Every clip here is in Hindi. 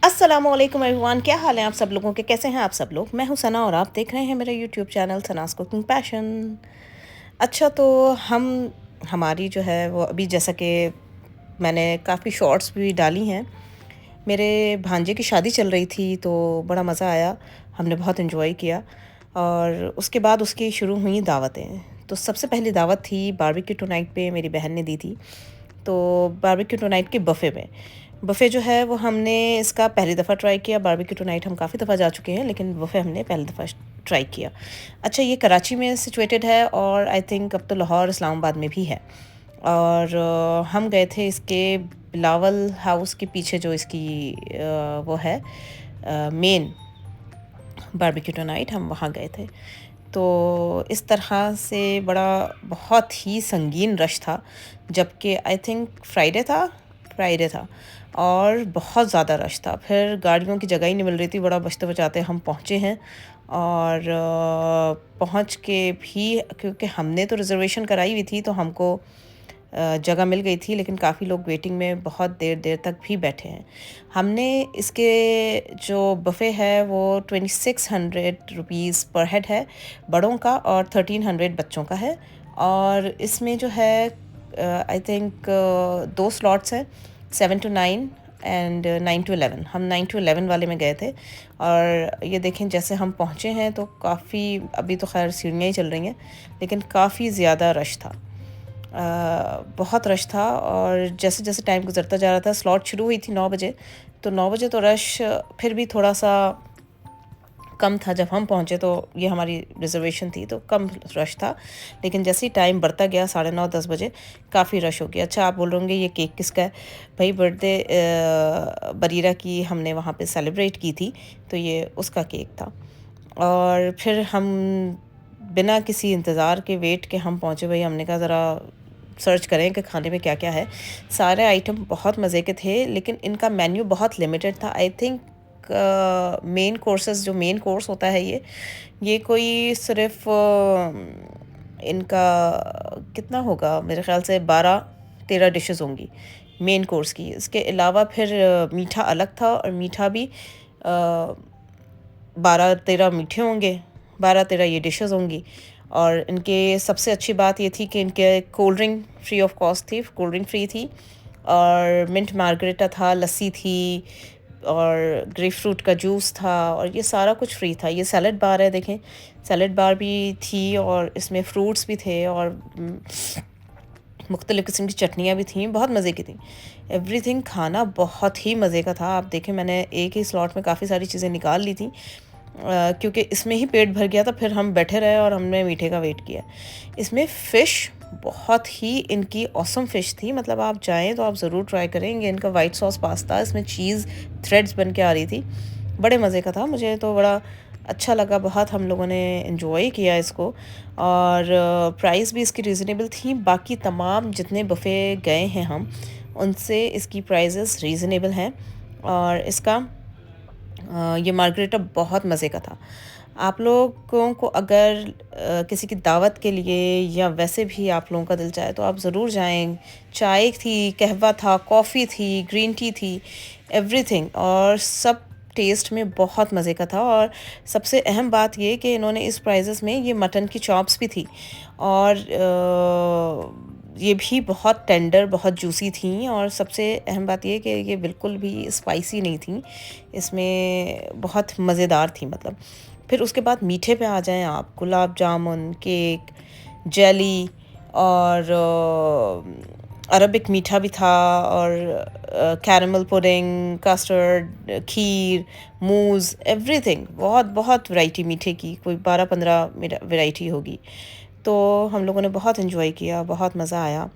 अस्सलामुअलैकुम एवरीवन, क्या हाल है आप सब लोगों के? कैसे हैं आप सब लोग? मैं हूं सना और आप देख रहे हैं मेरा YouTube channel Sanas cooking passion. अच्छा, तो हमारी जो है वो अभी जैसा कि मैंने काफ़ी शॉर्ट्स भी डाली हैं। मेरे भांजे की शादी चल रही थी तो बड़ा मज़ा आया, हमने बहुत इन्जॉय किया। और उसके बाद उसकी शुरू हुई दावतें। तो सबसे पहली दावत थी बारबेक्यू टू नाइट पे, मेरी बहन ने दी थी। तो बारबेक्यू टू नाइट के बफ़े में, बफ़े जो है वो हमने इसका पहली दफ़ा ट्राई किया। बारबेक्यू टू नाइट हम काफ़ी दफ़ा जा चुके हैं, लेकिन बफ़े हमने पहली दफ़ा ट्राई किया। अच्छा, ये कराची में सिचुएटेड है और आई थिंक अब तो लाहौर इस्लामाबाद में भी है। और हम गए थे इसके बिलावल हाउस के पीछे, जो इसकी वो है मेन बारबेक्यू टू नाइट, हम वहाँ गए थे। तो इस तरह से बड़ा बहुत ही संगीन रश था, जबकि आई थिंक फ्राइडे था और बहुत ज़्यादा रश था। फिर गाड़ियों की जगह ही नहीं मिल रही थी, बड़ा बचते बचाते हम पहुँचे हैं। और पहुँच के भी, क्योंकि हमने तो रिज़र्वेशन कराई हुई थी तो हमको जगह मिल गई थी, लेकिन काफ़ी लोग वेटिंग में बहुत देर देर तक भी बैठे हैं। हमने इसके जो बफ़े है वो 2600 पर हेड है बड़ों का, और 1300 बच्चों का है। और इसमें जो है आई थिंक दो स्लॉट्स हैं, 7 to 9 एंड 9 to 11। हम 9 to 11 वाले में गए थे। और ये देखें, जैसे हम पहुँचे हैं तो काफ़ी, अभी तो खैर सीढ़ियाँ ही चल रही हैं, लेकिन काफ़ी ज़्यादा रश था। बहुत रश था। और जैसे जैसे टाइम गुजरता जा रहा था, स्लॉट शुरू हुई थी 9 बजे, तो 9 बजे तो रश फिर भी थोड़ा सा कम था। जब हम पहुँचे तो ये हमारी रिज़र्वेशन थी तो कम रश था, लेकिन जैसे ही टाइम बढ़ता गया 9:30-10 बजे काफ़ी रश हो गया। अच्छा, आप बोल रहे ये केक किसका है? भाई, बर्थडे बरीरा की हमने वहाँ पे सेलिब्रेट की थी, तो ये उसका केक था। और फिर हम बिना किसी इंतज़ार के, वेट के हम पहुँचे। भाई, हमने कहा ज़रा सर्च करें कि खाने में क्या-क्या है। सारे आइटम बहुत मज़े के थे, लेकिन इनका मेन्यू बहुत लिमिटेड था। आई थिंक मेन कोर्सेज़, जो मेन कोर्स होता है ये कोई सिर्फ़ इनका कितना होगा, मेरे ख़्याल से 12-13 डिशेज़ होंगी मेन कोर्स की। इसके अलावा फिर मीठा अलग था, और मीठा भी 12-13 मीठे होंगे, 12-13 ये डिशेज़ होंगी। और इनके सबसे अच्छी बात ये थी कि इनके cold drink free of cost थी, कोल्ड ड्रिंक फ्री थी। और मिंट मार्गरेटा था, लस्सी थी, और ग्रेप फ्रूट का जूस था, और ये सारा कुछ फ्री था। ये सैलड बार है, देखें, सैलड बार भी थी, और इसमें फ्रूट्स भी थे, और मुख्तलिफ़ किस्म की चटनियाँ भी थीं, बहुत मज़े की थी। एवरीथिंग, खाना बहुत ही मज़े का था। आप देखें, मैंने एक ही स्लॉट में काफ़ी सारी चीज़ें निकाल ली थी, क्योंकि इसमें ही पेट भर गया था। फिर हम बैठे रहे और हमने मीठे का वेट किया। इसमें फ़िश बहुत ही इनकी ऑसम फ़िश थी, मतलब आप जाएँ तो आप ज़रूर ट्राई करेंगे। इनका वाइट सॉस पास्ता, इसमें चीज़ थ्रेड्स बन के आ रही थी, बड़े मज़े का था। मुझे तो बड़ा अच्छा लगा, बहुत हम लोगों ने एंजॉय किया इसको। और प्राइस भी इसकी रीज़नेबल थी। बाकी तमाम जितने बफ़े गए हैं हम, उनसे इसकी प्राइसेस रीज़नेबल हैं। और इसका ये मार्गरेटा बहुत मज़े का था। आप लोगों को अगर किसी की दावत के लिए या वैसे भी आप लोगों का दिल चाहे तो आप ज़रूर जाएँ। चाय थी, कहवा था, कॉफ़ी थी, ग्रीन टी थी, एवरीथिंग, और सब टेस्ट में बहुत मज़े का था। और सबसे अहम बात ये कि इन्होंने इस प्राइसेस में ये मटन की चॉप्स भी थी, और ये भी बहुत टेंडर, बहुत जूसी थी। और सबसे अहम बात ये कि ये बिल्कुल भी स्पाइसी नहीं थी, इसमें बहुत मज़ेदार थी मतलब। फिर उसके बाद मीठे पे आ जाएँ आप, गुलाब जामुन, केक, जेली, और अरबिक मीठा भी था, और कैरमल पुडिंग, कस्टर्ड, खीर, मूज़, एवरीथिंग, बहुत बहुत वैरायटी मीठे की, कोई 12-15 वैरायटी होगी। तो हम लोगों ने बहुत एंजॉय किया, बहुत मज़ा आया।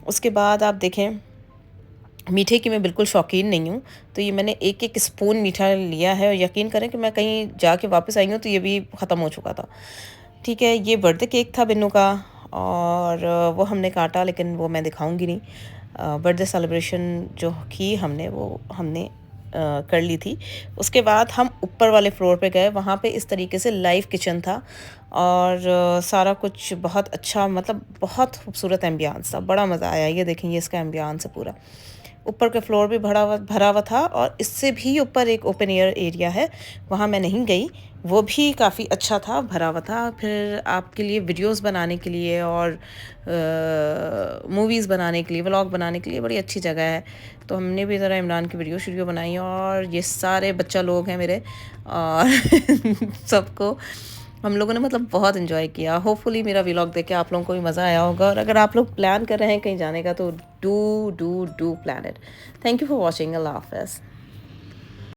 उसके बाद आप देखें, मीठे की मैं बिल्कुल शौकीन नहीं हूँ, तो ये मैंने एक-एक स्पून मीठा लिया है, और यकीन करें कि मैं कहीं जाके वापस आई हूँ तो ये भी ख़त्म हो चुका था। ठीक है, ये बर्थडे केक था बिन्नू का, और वो हमने काटा, लेकिन वो मैं दिखाऊँगी नहीं। बर्थडे सेलिब्रेशन जो की हमने, वो हमने कर ली थी। उसके बाद हम ऊपर वाले फ्लोर पे गए, वहाँ पे इस तरीके से लाइव किचन था, और सारा कुछ बहुत अच्छा, मतलब बहुत खूबसूरत एम्बियंस था, बड़ा मज़ा आया। ये देखें, ये इसका एम्बियंस है पूरा, ऊपर के फ्लोर भी भरा हुआ था, और इससे भी ऊपर एक ओपन एयर एरिया है, वहाँ मैं नहीं गई, वो भी काफ़ी अच्छा था, भरा हुआ था। फिर आपके लिए वीडियोस बनाने के लिए और मूवीज़ बनाने के लिए, व्लॉग बनाने के लिए बड़ी अच्छी जगह है। तो हमने भी ज़रा इमरान की वीडियो बनाई, और ये सारे बच्चा लोग हैं मेरे, और सबको हम लोगों ने मतलब बहुत इन्जॉय किया। होपफुली मेरा व्लॉग देख के आप लोगों को भी मज़ा आया होगा, और अगर आप लोग प्लान कर रहे हैं कहीं जाने का तो do plan it. Thank you for watching. अल्लाह हाफ़िज़।